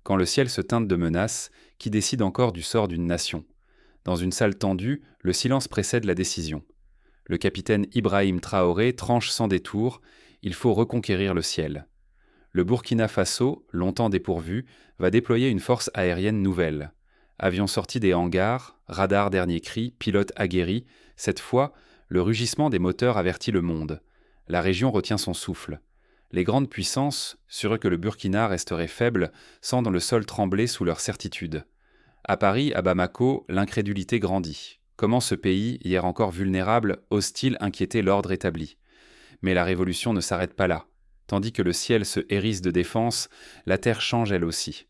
Quand le ciel se teinte de menaces, qui décide encore du sort d'une nation? Dans une salle tendue, le silence précède la décision. Le capitaine Ibrahim Traoré tranche sans détour, il faut reconquérir le ciel. Le Burkina Faso, longtemps dépourvu, va déployer une force aérienne nouvelle. Avions sortis des hangars, radars dernier cri, pilotes aguerris, cette fois, le rugissement des moteurs avertit le monde. La région retient son souffle. Les grandes puissances, sûres que le Burkina resterait faible, sentent le sol trembler sous leur certitude. À Paris, à Bamako, l'incrédulité grandit. Comment ce pays, hier encore vulnérable, ose-t-il inquiéter l'ordre établi? Mais la révolution ne s'arrête pas là. Tandis que le ciel se hérisse de défense, la terre change elle aussi.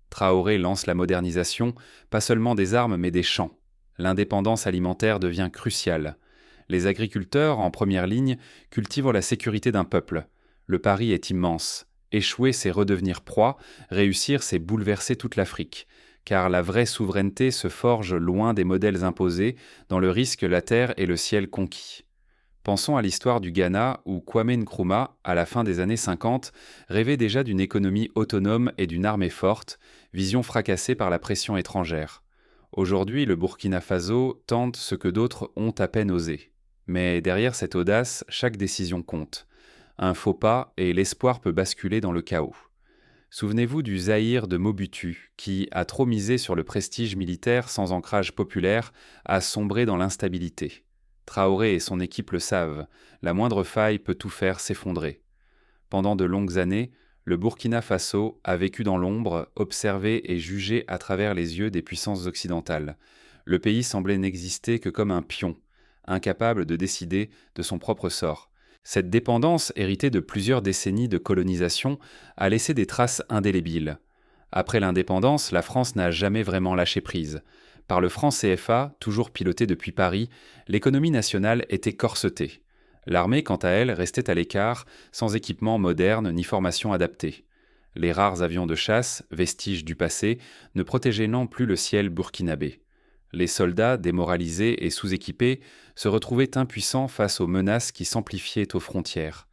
Traoré lance la modernisation, pas seulement des armes mais des champs. L'indépendance alimentaire devient cruciale. Les agriculteurs, en première ligne, cultivent la sécurité d'un peuple. Le pari est immense. Échouer, c'est redevenir proie, réussir, c'est bouleverser toute l'Afrique. Car la vraie souveraineté se forge loin des modèles imposés, dans le risque la terre et le ciel conquis. Pensons à l'histoire du Ghana où Kwame Nkrumah, à la fin des années 50, rêvait déjà d'une économie autonome et d'une armée forte, vision fracassée par la pression étrangère. Aujourd'hui, le Burkina Faso tente ce que d'autres ont à peine osé. Mais derrière cette audace, chaque décision compte. Un faux pas et l'espoir peut basculer dans le chaos. Souvenez-vous du Zaïre de Mobutu, qui, à trop miser sur le prestige militaire sans ancrage populaire, a sombré dans l'instabilité. Traoré et son équipe le savent, la moindre faille peut tout faire s'effondrer. Pendant de longues années, le Burkina Faso a vécu dans l'ombre, observé et jugé à travers les yeux des puissances occidentales. Le pays semblait n'exister que comme un pion, incapable de décider de son propre sort. Cette dépendance, héritée de plusieurs décennies de colonisation, a laissé des traces indélébiles. Après l'indépendance, la France n'a jamais vraiment lâché prise. Par le franc CFA, toujours piloté depuis Paris, l'économie nationale était corsetée. L'armée, quant à elle, restait à l'écart, sans équipement moderne ni formation adaptée. Les rares avions de chasse, vestiges du passé, ne protégeaient non plus le ciel burkinabé. Les soldats, démoralisés et sous-équipés, se retrouvaient impuissants face aux menaces qui s'amplifiaient aux frontières.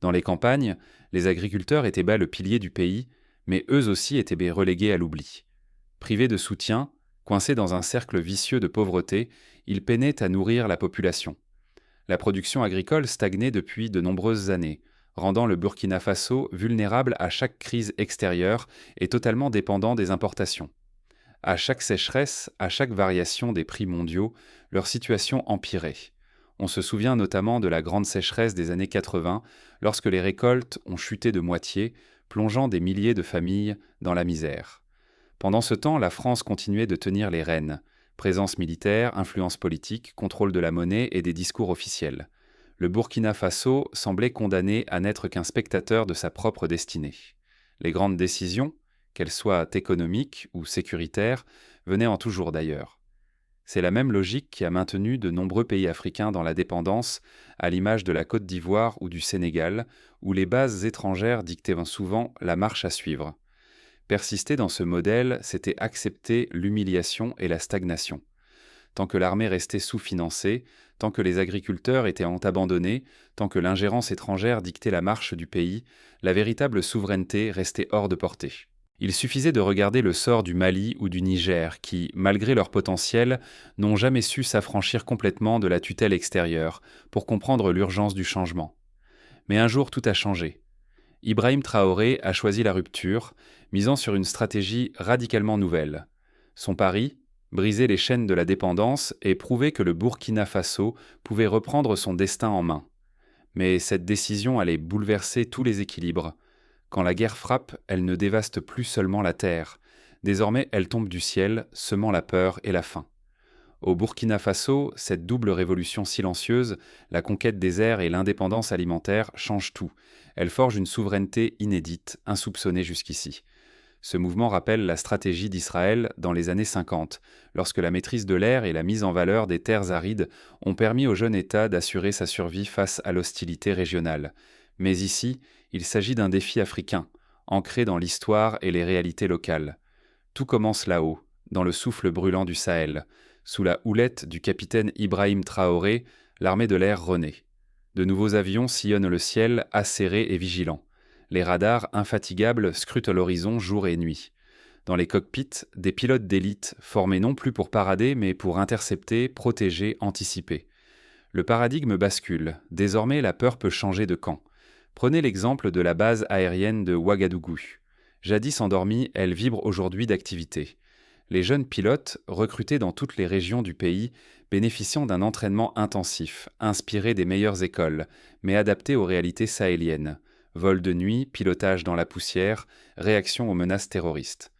Dans les campagnes, les agriculteurs étaient bas le pilier du pays, mais eux aussi étaient relégués à l'oubli. Privés de soutien, coincés dans un cercle vicieux de pauvreté, ils peinaient à nourrir la population. La production agricole stagnait depuis de nombreuses années, rendant le Burkina Faso vulnérable à chaque crise extérieure et totalement dépendant des importations. À chaque sécheresse, à chaque variation des prix mondiaux, leur situation empirait. On se souvient notamment de la grande sécheresse des années 80, lorsque les récoltes ont chuté de moitié, plongeant des milliers de familles dans la misère. Pendant ce temps, la France continuait de tenir les rênes. Présence militaire, influence politique, contrôle de la monnaie et des discours officiels. Le Burkina Faso semblait condamné à n'être qu'un spectateur de sa propre destinée. Les grandes décisions, qu'elles soient économiques ou sécuritaires, venaient en tout jour d'ailleurs. C'est la même logique qui a maintenu de nombreux pays africains dans la dépendance, à l'image de la Côte d'Ivoire ou du Sénégal, où les bases étrangères dictaient souvent la marche à suivre. Persister dans ce modèle, c'était accepter l'humiliation et la stagnation. Tant que l'armée restait sous-financée, tant que les agriculteurs étaient abandonnés, tant que l'ingérence étrangère dictait la marche du pays, la véritable souveraineté restait hors de portée. Il suffisait de regarder le sort du Mali ou du Niger qui, malgré leur potentiel, n'ont jamais su s'affranchir complètement de la tutelle extérieure pour comprendre l'urgence du changement. Mais un jour tout a changé. Ibrahim Traoré a choisi la rupture, misant sur une stratégie radicalement nouvelle. Son pari, briser les chaînes de la dépendance et prouver que le Burkina Faso pouvait reprendre son destin en main. Mais cette décision allait bouleverser tous les équilibres. Quand la guerre frappe, elle ne dévaste plus seulement la terre. Désormais, elle tombe du ciel, semant la peur et la faim. Au Burkina Faso, cette double révolution silencieuse, la conquête des airs et l'indépendance alimentaire, changent tout. Elle forge une souveraineté inédite, insoupçonnée jusqu'ici. Ce mouvement rappelle la stratégie d'Israël dans les années 50, lorsque la maîtrise de l'air et la mise en valeur des terres arides ont permis au jeune État d'assurer sa survie face à l'hostilité régionale. Mais ici, il s'agit d'un défi africain, ancré dans l'histoire et les réalités locales. Tout commence là-haut, dans le souffle brûlant du Sahel. Sous la houlette du capitaine Ibrahim Traoré, l'armée de l'air renaît. De nouveaux avions sillonnent le ciel, acérés et vigilants. Les radars, infatigables, scrutent l'horizon jour et nuit. Dans les cockpits, des pilotes d'élite, formés non plus pour parader, mais pour intercepter, protéger, anticiper. Le paradigme bascule. Désormais, la peur peut changer de camp. Prenez l'exemple de la base aérienne de Ouagadougou. Jadis endormie, elle vibre aujourd'hui d'activité. Les jeunes pilotes, recrutés dans toutes les régions du pays, bénéficient d'un entraînement intensif, inspiré des meilleures écoles, mais adapté aux réalités sahéliennes. Vol de nuit, pilotage dans la poussière, réaction aux menaces terroristes.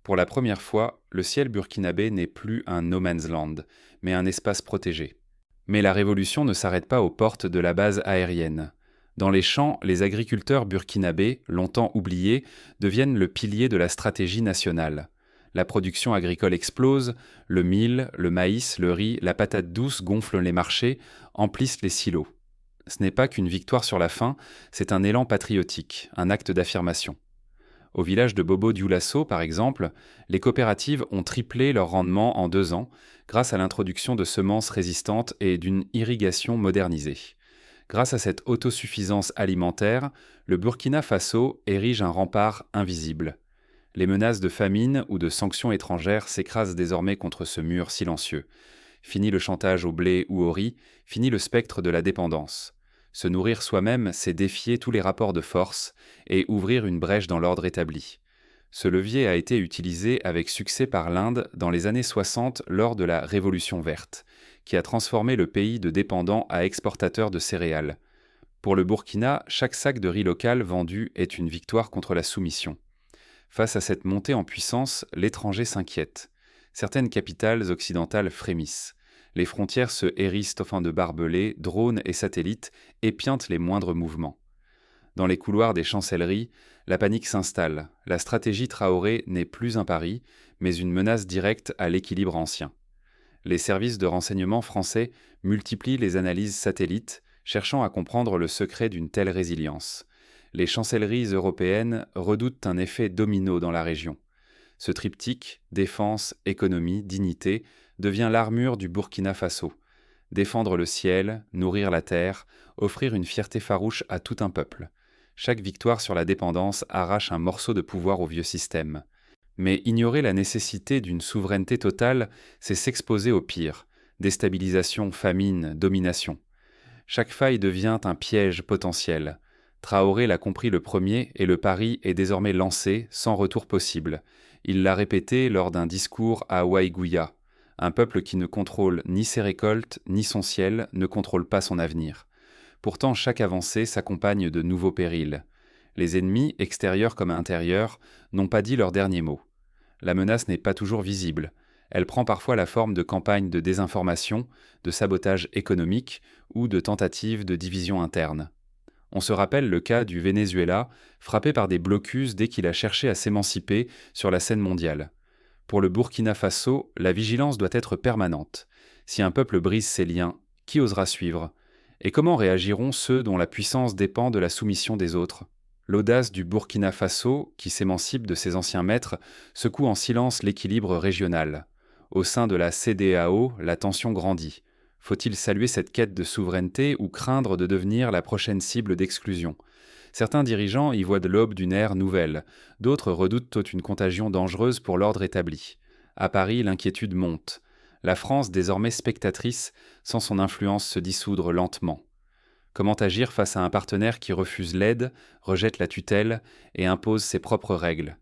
Pour la première fois, le ciel burkinabé n'est plus un no man's land, mais un espace protégé. Mais la révolution ne s'arrête pas aux portes de la base aérienne. Dans les champs, les agriculteurs burkinabés, longtemps oubliés, deviennent le pilier de la stratégie nationale. La production agricole explose, le mil, le maïs, le riz, la patate douce gonflent les marchés, emplissent les silos. Ce n'est pas qu'une victoire sur la faim, c'est un élan patriotique, un acte d'affirmation. Au village de Bobo Dioulasso, par exemple, les coopératives ont triplé leur rendement en 2 ans grâce à l'introduction de semences résistantes et d'une irrigation modernisée. Grâce à cette autosuffisance alimentaire, le Burkina Faso érige un rempart invisible. Les menaces de famine ou de sanctions étrangères s'écrasent désormais contre ce mur silencieux. Fini le chantage au blé ou au riz, fini le spectre de la dépendance. Se nourrir soi-même, c'est défier tous les rapports de force et ouvrir une brèche dans l'ordre établi. Ce levier a été utilisé avec succès par l'Inde dans les années 60 lors de la Révolution verte, qui a transformé le pays de dépendant à exportateur de céréales. Pour le Burkina, chaque sac de riz local vendu est une victoire contre la soumission. Face à cette montée en puissance, l'étranger s'inquiète. Certaines capitales occidentales frémissent. Les frontières se hérissent au fin de barbelés, drones et satellites épiintent les moindres mouvements. Dans les couloirs des chancelleries, la panique s'installe. La stratégie Traoré n'est plus un pari, mais une menace directe à l'équilibre ancien. Les services de renseignement français multiplient les analyses satellites, cherchant à comprendre le secret d'une telle résilience. Les chancelleries européennes redoutent un effet domino dans la région. Ce triptyque, défense, économie, dignité, devient l'armure du Burkina Faso. Défendre le ciel, nourrir la terre, offrir une fierté farouche à tout un peuple. Chaque victoire sur la dépendance arrache un morceau de pouvoir au vieux système. Mais ignorer la nécessité d'une souveraineté totale, c'est s'exposer au pire. Déstabilisation, famine, domination. Chaque faille devient un piège potentiel. Traoré l'a compris le premier et le pari est désormais lancé, sans retour possible. Il l'a répété lors d'un discours à Waïgouya. Un peuple qui ne contrôle ni ses récoltes, ni son ciel, ne contrôle pas son avenir. Pourtant, chaque avancée s'accompagne de nouveaux périls. Les ennemis, extérieurs comme intérieurs, n'ont pas dit leur dernier mot. La menace n'est pas toujours visible. Elle prend parfois la forme de campagnes de désinformation, de sabotage économique ou de tentatives de division interne. On se rappelle le cas du Venezuela, frappé par des blocus dès qu'il a cherché à s'émanciper sur la scène mondiale. Pour le Burkina Faso, la vigilance doit être permanente. Si un peuple brise ses liens, qui osera suivre ? Et comment réagiront ceux dont la puissance dépend de la soumission des autres ? L'audace du Burkina Faso, qui s'émancipe de ses anciens maîtres, secoue en silence l'équilibre régional. Au sein de la CEDEAO, la tension grandit. Faut-il saluer cette quête de souveraineté ou craindre de devenir la prochaine cible d'exclusion ? Certains dirigeants y voient de l'aube d'une ère nouvelle, d'autres redoutent une contagion dangereuse pour l'ordre établi. À Paris, l'inquiétude monte. La France, désormais spectatrice, sent son influence se dissoudre lentement. Comment agir face à un partenaire qui refuse l'aide, rejette la tutelle et impose ses propres règles ?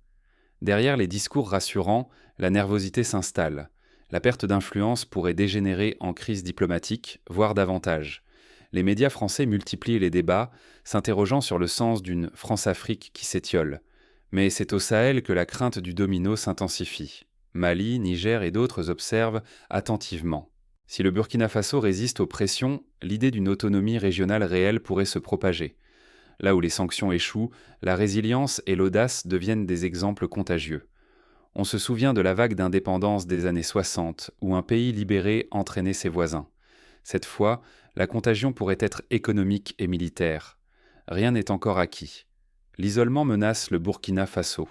Derrière les discours rassurants, la nervosité s'installe. La perte d'influence pourrait dégénérer en crise diplomatique, voire davantage. Les médias français multiplient les débats, s'interrogeant sur le sens d'une France-Afrique qui s'étiole. Mais c'est au Sahel que la crainte du domino s'intensifie. Mali, Niger et d'autres observent attentivement. Si le Burkina Faso résiste aux pressions, l'idée d'une autonomie régionale réelle pourrait se propager. Là où les sanctions échouent, la résilience et l'audace deviennent des exemples contagieux. On se souvient de la vague d'indépendance des années 60, où un pays libéré entraînait ses voisins. Cette fois, la contagion pourrait être économique et militaire. Rien n'est encore acquis. L'isolement menace le Burkina Faso.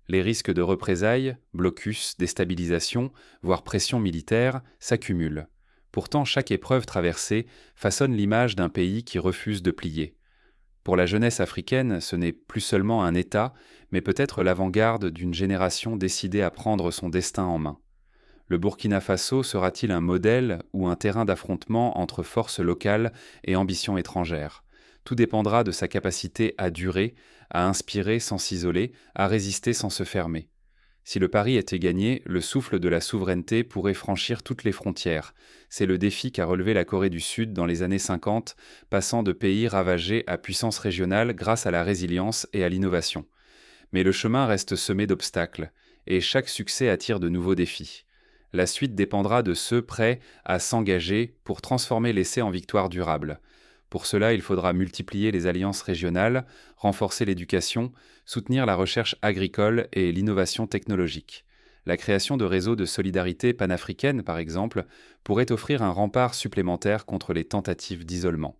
Les risques de représailles, blocus, déstabilisation, voire pression militaire, s'accumulent. Pourtant, chaque épreuve traversée façonne l'image d'un pays qui refuse de plier. Pour la jeunesse africaine, ce n'est plus seulement un État, mais peut-être l'avant-garde d'une génération décidée à prendre son destin en main. Le Burkina Faso sera-t-il un modèle ou un terrain d'affrontement entre forces locales et ambitions étrangères? Tout dépendra de sa capacité à durer, à inspirer sans s'isoler, à résister sans se fermer. Si le pari était gagné, le souffle de la souveraineté pourrait franchir toutes les frontières. C'est le défi qu'a relevé la Corée du Sud dans les années 50, passant de pays ravagés à puissance régionale grâce à la résilience et à l'innovation. Mais le chemin reste semé d'obstacles, et chaque succès attire de nouveaux défis. La suite dépendra de ceux prêts à s'engager pour transformer l'essai en victoire durable. Pour cela, il faudra multiplier les alliances régionales, renforcer l'éducation, soutenir la recherche agricole et l'innovation technologique. La création de réseaux de solidarité panafricaine, par exemple, pourrait offrir un rempart supplémentaire contre les tentatives d'isolement.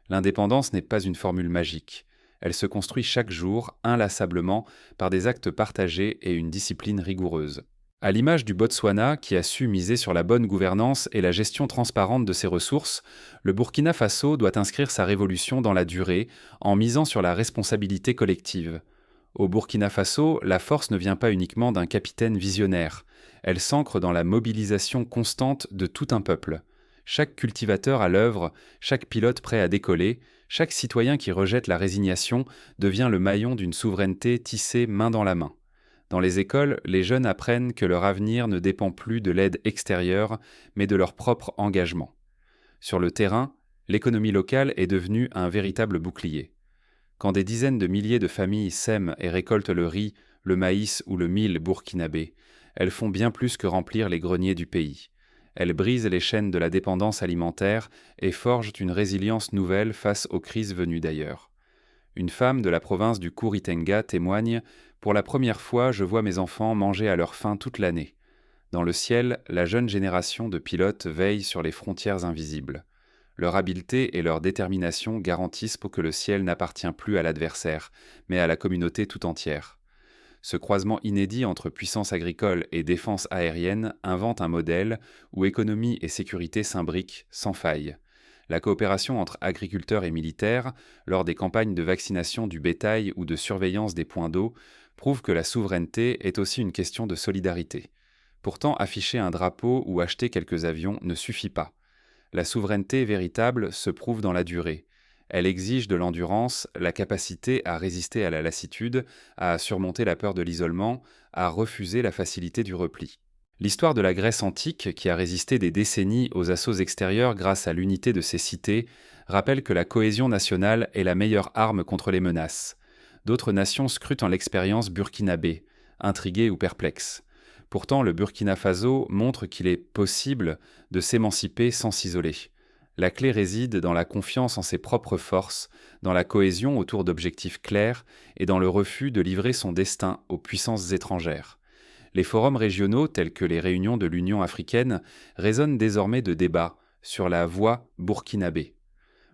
L'indépendance n'est pas une formule magique. Elle se construit chaque jour, inlassablement, par des actes partagés et une discipline rigoureuse. À l'image du Botswana, qui a su miser sur la bonne gouvernance et la gestion transparente de ses ressources, le Burkina Faso doit inscrire sa révolution dans la durée, en misant sur la responsabilité collective. Au Burkina Faso, la force ne vient pas uniquement d'un capitaine visionnaire. Elle s'ancre dans la mobilisation constante de tout un peuple. Chaque cultivateur à l'œuvre, chaque pilote prêt à décoller, chaque citoyen qui rejette la résignation devient le maillon d'une souveraineté tissée main dans la main. Dans les écoles, les jeunes apprennent que leur avenir ne dépend plus de l'aide extérieure, mais de leur propre engagement. Sur le terrain, l'économie locale est devenue un véritable bouclier. Quand des dizaines de milliers de familles sèment et récoltent le riz, le maïs ou le mil burkinabé, elles font bien plus que remplir les greniers du pays. Elles brisent les chaînes de la dépendance alimentaire et forgent une résilience nouvelle face aux crises venues d'ailleurs. Une femme de la province du Kouri-Tenga témoigne « Pour la première fois, je vois mes enfants manger à leur faim toute l'année. Dans le ciel, la jeune génération de pilotes veille sur les frontières invisibles. Leur habileté et leur détermination garantissent pour que le ciel n'appartient plus à l'adversaire, mais à la communauté tout entière. » Ce croisement inédit entre puissance agricole et défense aérienne invente un modèle où économie et sécurité s'imbriquent sans faille. La coopération entre agriculteurs et militaires, lors des campagnes de vaccination du bétail ou de surveillance des points d'eau, prouve que la souveraineté est aussi une question de solidarité. Pourtant, afficher un drapeau ou acheter quelques avions ne suffit pas. La souveraineté véritable se prouve dans la durée. Elle exige de l'endurance, la capacité à résister à la lassitude, à surmonter la peur de l'isolement, à refuser la facilité du repli. L'histoire de la Grèce antique, qui a résisté des décennies aux assauts extérieurs grâce à l'unité de ses cités, rappelle que la cohésion nationale est la meilleure arme contre les menaces. D'autres nations scrutent en l'expérience burkinabé, intriguées ou perplexes. Pourtant, le Burkina Faso montre qu'il est possible de s'émanciper sans s'isoler. La clé réside dans la confiance en ses propres forces, dans la cohésion autour d'objectifs clairs et dans le refus de livrer son destin aux puissances étrangères. Les forums régionaux, tels que les réunions de l'Union africaine, résonnent désormais de débats sur la voie burkinabé.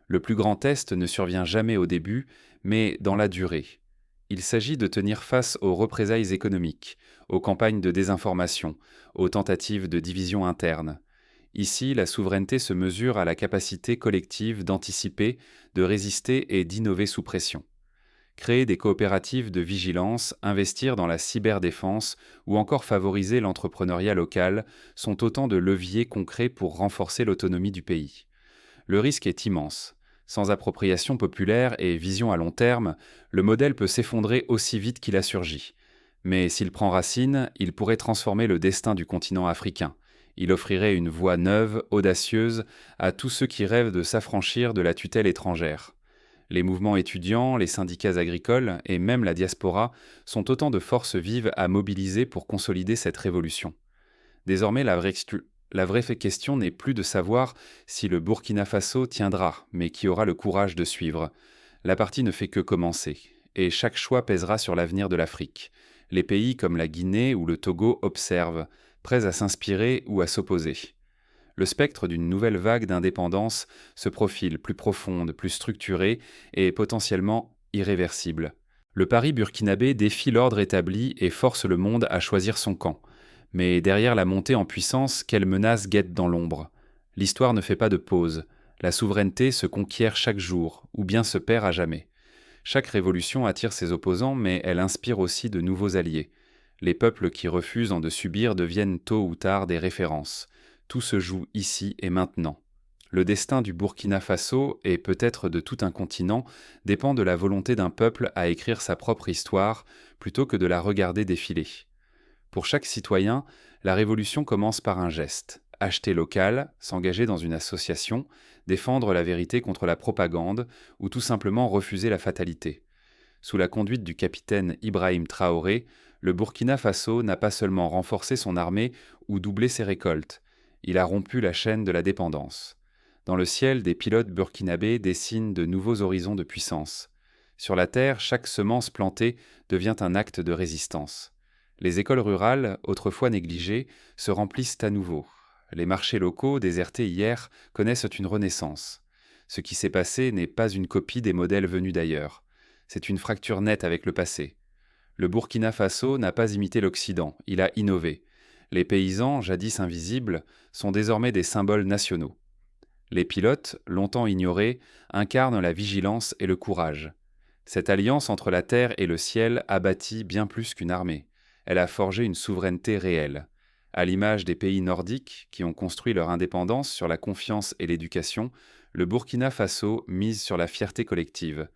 Le plus grand test ne survient jamais au début, mais dans la durée. Il s'agit de tenir face aux représailles économiques, aux campagnes de désinformation, aux tentatives de division interne. Ici, la souveraineté se mesure à la capacité collective d'anticiper, de résister et d'innover sous pression. Créer des coopératives de vigilance, investir dans la cyberdéfense ou encore favoriser l'entrepreneuriat local sont autant de leviers concrets pour renforcer l'autonomie du pays. Le risque est immense. Sans appropriation populaire et vision à long terme, le modèle peut s'effondrer aussi vite qu'il a surgi. Mais s'il prend racine, il pourrait transformer le destin du continent africain. Il offrirait une voie neuve, audacieuse, à tous ceux qui rêvent de s'affranchir de la tutelle étrangère. Les mouvements étudiants, les syndicats agricoles et même la diaspora sont autant de forces vives à mobiliser pour consolider cette révolution. Désormais, la vraie question n'est plus de savoir si le Burkina Faso tiendra, mais qui aura le courage de suivre. La partie ne fait que commencer, et chaque choix pèsera sur l'avenir de l'Afrique. Les pays comme la Guinée ou le Togo observent, prêts à s'inspirer ou à s'opposer. Le spectre d'une nouvelle vague d'indépendance se profile plus profonde, plus structurée et potentiellement irréversible. Le pari burkinabé défie l'ordre établi et force le monde à choisir son camp. Mais derrière la montée en puissance, quelle menace guette dans l'ombre? L'histoire ne fait pas de pause. La souveraineté se conquiert chaque jour, ou bien se perd à jamais. Chaque révolution attire ses opposants, mais elle inspire aussi de nouveaux alliés. Les peuples qui refusent de subir deviennent tôt ou tard des références. Tout se joue ici et maintenant. Le destin du Burkina Faso, et peut-être de tout un continent, dépend de la volonté d'un peuple à écrire sa propre histoire, plutôt que de la regarder défiler. Pour chaque citoyen, la révolution commence par un geste. Acheter local, s'engager dans une association, défendre la vérité contre la propagande, ou tout simplement refuser la fatalité. Sous la conduite du capitaine Ibrahim Traoré, le Burkina Faso n'a pas seulement renforcé son armée ou doublé ses récoltes, il a rompu la chaîne de la dépendance. Dans le ciel, des pilotes burkinabés dessinent de nouveaux horizons de puissance. Sur la terre, chaque semence plantée devient un acte de résistance. Les écoles rurales, autrefois négligées, se remplissent à nouveau. Les marchés locaux, désertés hier, connaissent une renaissance. Ce qui s'est passé n'est pas une copie des modèles venus d'ailleurs. C'est une fracture nette avec le passé. Le Burkina Faso n'a pas imité l'Occident, il a innové. Les paysans, jadis invisibles, sont désormais des symboles nationaux. Les pilotes, longtemps ignorés, incarnent la vigilance et le courage. Cette alliance entre la terre et le ciel a bâti bien plus qu'une armée. Elle a forgé une souveraineté réelle. À l'image des pays nordiques, qui ont construit leur indépendance sur la confiance et l'éducation, le Burkina Faso mise sur la fierté collective.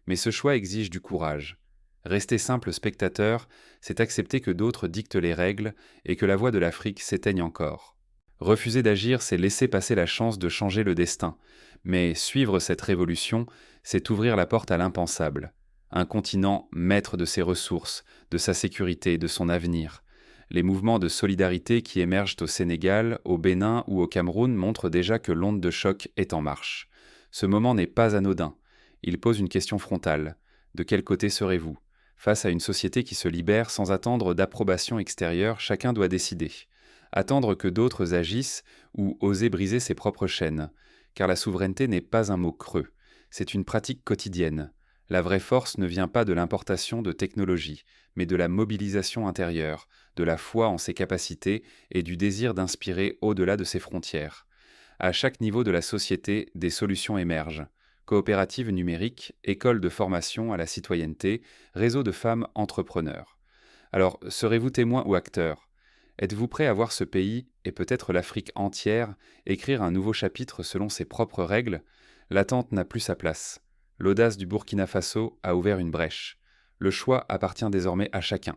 Mais ce choix exige du courage. Rester simple spectateur, c'est accepter que d'autres dictent les règles et que la voix de l'Afrique s'éteigne encore. Refuser d'agir, c'est laisser passer la chance de changer le destin. Mais suivre cette révolution, c'est ouvrir la porte à l'impensable. Un continent maître de ses ressources, de sa sécurité, de son avenir. Les mouvements de solidarité qui émergent au Sénégal, au Bénin ou au Cameroun montrent déjà que l'onde de choc est en marche. Ce moment n'est pas anodin. Il pose une question frontale. De quel côté serez-vous ? Face à une société qui se libère sans attendre d'approbation extérieure, chacun doit décider. Attendre que d'autres agissent ou oser briser ses propres chaînes. Car la souveraineté n'est pas un mot creux, c'est une pratique quotidienne. La vraie force ne vient pas de l'importation de technologies, mais de la mobilisation intérieure, de la foi en ses capacités et du désir d'inspirer au-delà de ses frontières. À chaque niveau de la société, des solutions émergent. Coopératives numériques, écoles de formation à la citoyenneté, réseaux de femmes entrepreneurs. Alors, serez-vous témoin ou acteur ? Êtes-vous prêt à voir ce pays, et peut-être l'Afrique entière, écrire un nouveau chapitre selon ses propres règles ? L'attente n'a plus sa place. L'audace du Burkina Faso a ouvert une brèche. Le choix appartient désormais à chacun.